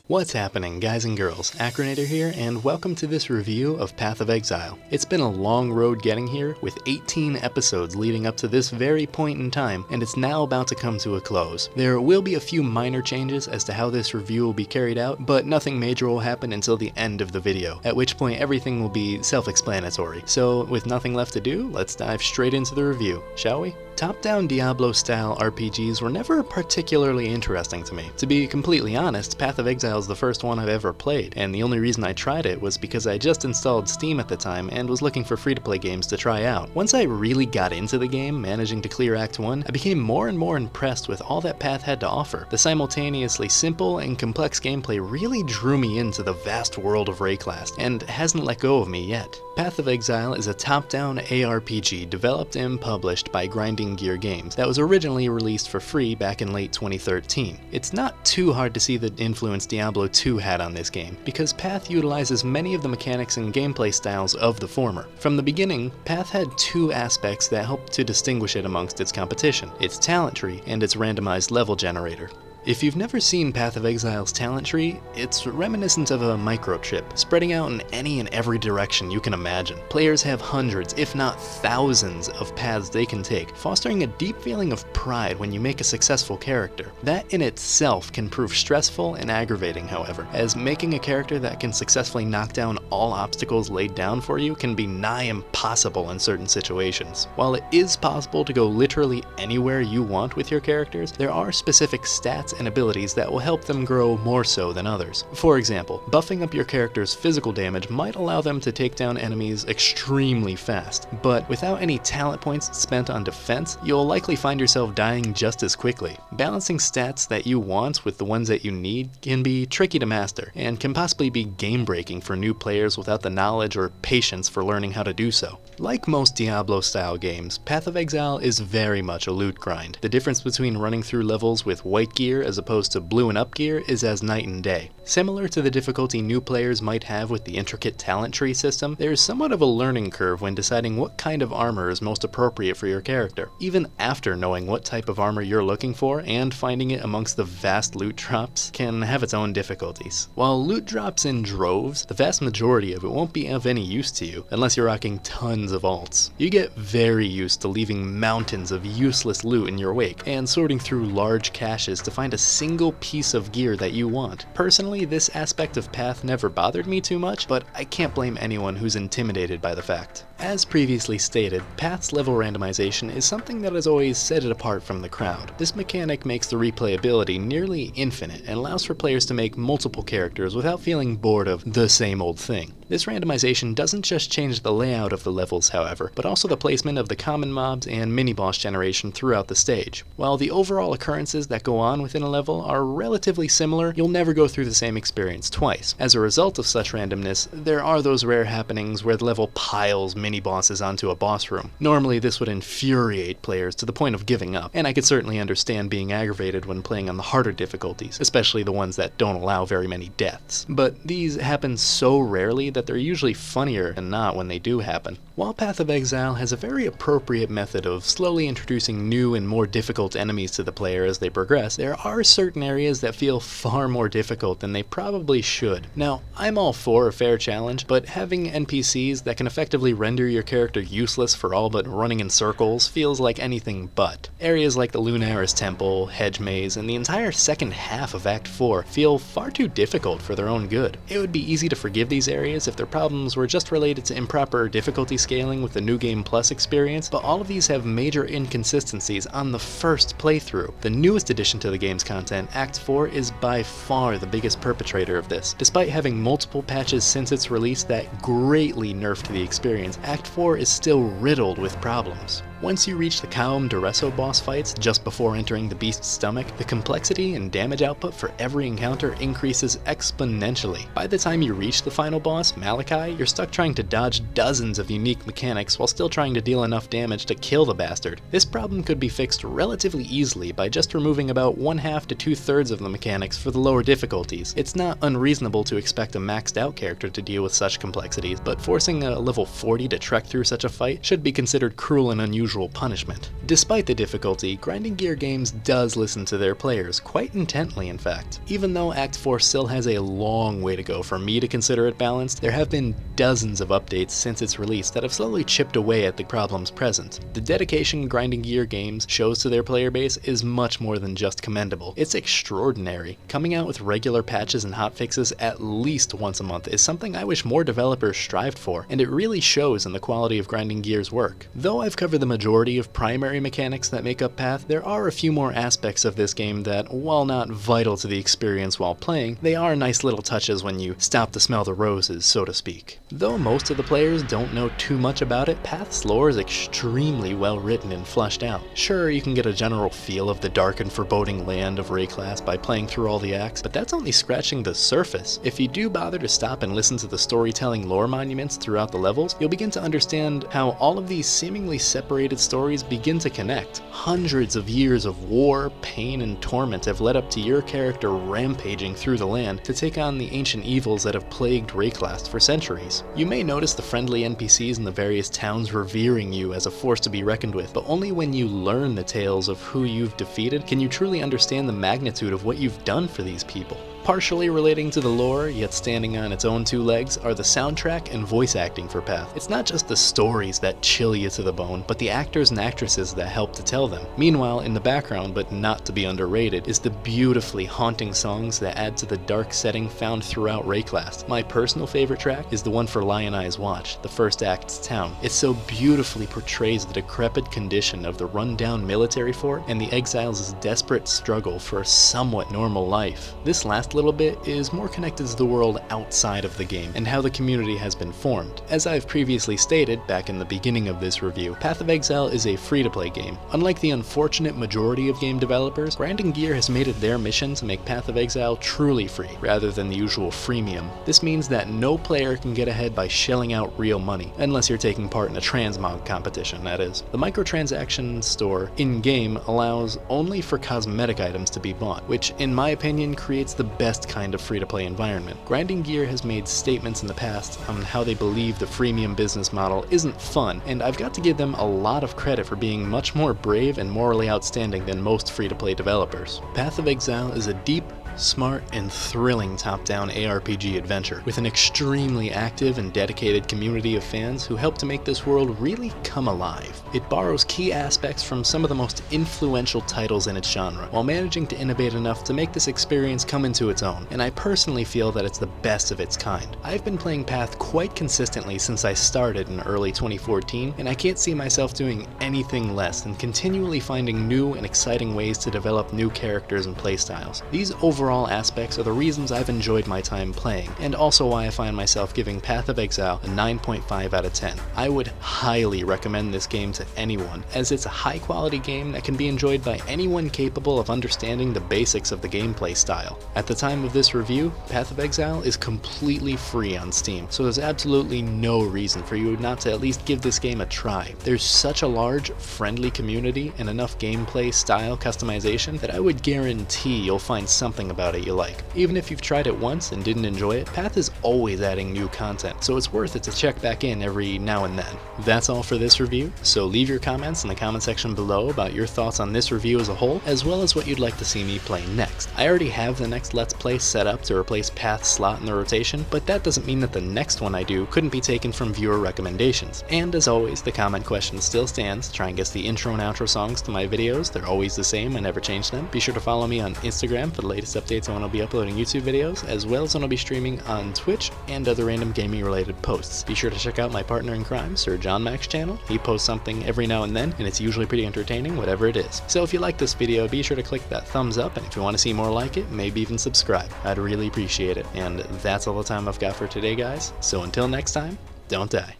What's happening, guys and girls? Acrinator here, and welcome to this review of Path of Exile. It's been a long road getting here, with 18 episodes leading up to this very point in time, and it's now about to come to a close. There will be a few minor changes as to how this review will be carried out, but nothing major will happen until the end of the video, at which point everything will be self-explanatory. So, with nothing left to do, let's dive straight into the review, shall we? Top-down Diablo-style RPGs were never particularly interesting to me. To be completely honest, Path of Exile is the first one I've ever played, and the only reason I tried it was because I just installed Steam at the time and was looking for free-to-play games to try out. Once I really got into the game, managing to clear Act 1, I became more and more impressed with all that Path had to offer. The simultaneously simple and complex gameplay really drew me into the vast world of Rayclast, and hasn't let go of me yet. Path of Exile is a top-down ARPG developed and published by Grinding Gear Games that was originally released for free back in late 2013. It's not too hard to see the influence Diablo 2 had on this game, because Path utilizes many of the mechanics and gameplay styles of the former. From the beginning, Path had two aspects that helped to distinguish it amongst its competition: its talent tree and its randomized level generator. If you've never seen Path of Exile's talent tree, it's reminiscent of a microchip, spreading out in any and every direction you can imagine. Players have hundreds, if not thousands, of paths they can take, fostering a deep feeling of pride when you make a successful character. That in itself can prove stressful and aggravating, however, as making a character that can successfully knock down all obstacles laid down for you can be nigh impossible in certain situations. While it is possible to go literally anywhere you want with your characters, there are specific stats and abilities that will help them grow more so than others. For example, buffing up your character's physical damage might allow them to take down enemies extremely fast, but without any talent points spent on defense, you'll likely find yourself dying just as quickly. Balancing stats that you want with the ones that you need can be tricky to master, and can possibly be game-breaking for new players without the knowledge or patience for learning how to do so. Like most Diablo-style games, Path of Exile is very much a loot grind. The difference between running through levels with white gear as opposed to blue and up gear is as night and day. Similar to the difficulty new players might have with the intricate talent tree system, there's somewhat of a learning curve when deciding what kind of armor is most appropriate for your character. Even after knowing what type of armor you're looking for and finding it amongst the vast loot drops can have its own difficulties. While loot drops in droves, the vast majority of it won't be of any use to you unless you're rocking tons of alts. You get very used to leaving mountains of useless loot in your wake and sorting through large caches to find a single piece of gear that you want. Personally, this aspect of Path never bothered me too much, but I can't blame anyone who's intimidated by the fact. As previously stated, Path's level randomization is something that has always set it apart from the crowd. This mechanic makes the replayability nearly infinite and allows for players to make multiple characters without feeling bored of the same old thing. This randomization doesn't just change the layout of the levels, however, but also the placement of the common mobs and mini-boss generation throughout the stage. While the overall occurrences that go on within a level are relatively similar, you'll never go through the same experience twice. As a result of such randomness, there are those rare happenings where the level piles mini-bosses onto a boss room. Normally this would infuriate players to the point of giving up, and I could certainly understand being aggravated when playing on the harder difficulties, especially the ones that don't allow very many deaths. But these happen so rarely that they're usually funnier than not when they do happen. While Path of Exile has a very appropriate method of slowly introducing new and more difficult enemies to the player as they progress, there are certain areas that feel far more difficult than they probably should. Now, I'm all for a fair challenge, but having NPCs that can effectively render your character useless for all but running in circles feels like anything but. Areas like the Lunaris Temple, Hedge Maze, and the entire second half of Act 4 feel far too difficult for their own good. It would be easy to forgive these areas if their problems were just related to improper difficulty scaling with the New Game Plus experience, but all of these have major inconsistencies on the first playthrough. The newest addition to the game's content, Act 4, is by far the biggest perpetrator of this. Despite having multiple patches since its release that greatly nerfed the experience, Act 4 is still riddled with problems. Once you reach the Kaum Dureso boss fights just before entering the beast's stomach, the complexity and damage output for every encounter increases exponentially. By the time you reach the final boss, Malachi, you're stuck trying to dodge dozens of unique mechanics while still trying to deal enough damage to kill the bastard. This problem could be fixed relatively easily by just removing about 1/2 to 2/3 of the mechanics for the lower difficulties. It's not unreasonable to expect a maxed out character to deal with such complexities, but forcing a level 40 to trek through such a fight should be considered cruel and unusual usual punishment. Despite the difficulty, Grinding Gear Games does listen to their players, quite intently in fact. Even though Act 4 still has a long way to go for me to consider it balanced, there have been dozens of updates since its release that have slowly chipped away at the problems present. The dedication Grinding Gear Games shows to their player base is much more than just commendable. It's extraordinary. Coming out with regular patches and hotfixes at least once a month is something I wish more developers strived for, and it really shows in the quality of Grinding Gear's work. Though I've covered the majority of primary mechanics that make up Path, there are a few more aspects of this game that, while not vital to the experience while playing, they are nice little touches when you stop to smell the roses, so to speak. Though most of the players don't know too much about it, Path's lore is extremely well written and fleshed out. Sure, you can get a general feel of the dark and foreboding land of Rayclass by playing through all the acts, but that's only scratching the surface. If you do bother to stop and listen to the storytelling lore monuments throughout the levels, you'll begin to understand how all of these seemingly separated stories begin to connect. Hundreds of years of war, pain, and torment have led up to your character rampaging through the land to take on the ancient evils that have plagued Rayclass for centuries. You may notice the friendly NPCs in the various towns revering you as a force to be reckoned with, but only when you learn the tales of who you've defeated can you truly understand the magnitude of what you've done for these people. Partially relating to the lore, yet standing on its own two legs, are the soundtrack and voice acting for Path. It's not just the stories that chill you to the bone, but the actors and actresses that help to tell them. Meanwhile, in the background, but not to be underrated, is the beautifully haunting songs that add to the dark setting found throughout Rayclass. My personal favorite track is the one for Lion Eye's Watch, the first act's town. It so beautifully portrays the decrepit condition of the run-down military fort and the exiles' desperate struggle for a somewhat normal life. This last little bit is more connected to the world outside of the game and how the community has been formed. As I've previously stated back in the beginning of this review, Path of Exile is a free-to-play game. Unlike the unfortunate majority of game developers, Grinding Gear has made it their mission to make Path of Exile truly free, rather than the usual freemium. This means that no player can get ahead by shelling out real money, unless you're taking part in a transmog competition, that is. The microtransaction store in-game allows only for cosmetic items to be bought, which in my opinion creates the best kind of free-to-play environment. Grinding Gear has made statements in the past on how they believe the freemium business model isn't fun, and I've got to give them a lot of credit for being much more brave and morally outstanding than most free-to-play developers. Path of Exile is a deep, smart, and thrilling top-down ARPG adventure, with an extremely active and dedicated community of fans who help to make this world really come alive. It borrows key aspects from some of the most influential titles in its genre, while managing to innovate enough to make this experience come into its own, and I personally feel that it's the best of its kind. I've been playing Path quite consistently since I started in early 2014, and I can't see myself doing anything less than continually finding new and exciting ways to develop new characters and playstyles. These overall aspects are the reasons I've enjoyed my time playing, and also why I find myself giving Path of Exile a 9.5 out of 10. I would highly recommend this game to anyone, as it's a high quality game that can be enjoyed by anyone capable of understanding the basics of the gameplay style. At the time of this review, Path of Exile is completely free on Steam, so there's absolutely no reason for you not to at least give this game a try. There's such a large, friendly community and enough gameplay style customization that I would guarantee you'll find something about it you like. Even if you've tried it once and didn't enjoy it, Path is always adding new content, so it's worth it to check back in every now and then. That's all for this review, so leave your comments in the comment section below about your thoughts on this review as a whole, as well as what you'd like to see me play next. I already have the next Let's Play set up to replace Path's slot in the rotation, but that doesn't mean that the next one I do couldn't be taken from viewer recommendations. And as always, the comment question still stands. Try and guess the intro and outro songs to my videos. They're always the same, I never change them. Be sure to follow me on Instagram for the latest updates on when I'll be uploading YouTube videos, as well as when I'll be streaming on Twitch and other random gaming related posts. Be sure to check out my partner in crime, Sir John Mac's channel. He posts something every now and then, and it's usually pretty entertaining, whatever it is. So if you like this video, be sure to click that thumbs up, and if you want to see more like it, maybe even subscribe. I'd really appreciate it. And that's all the time I've got for today, guys. So until next time, don't die.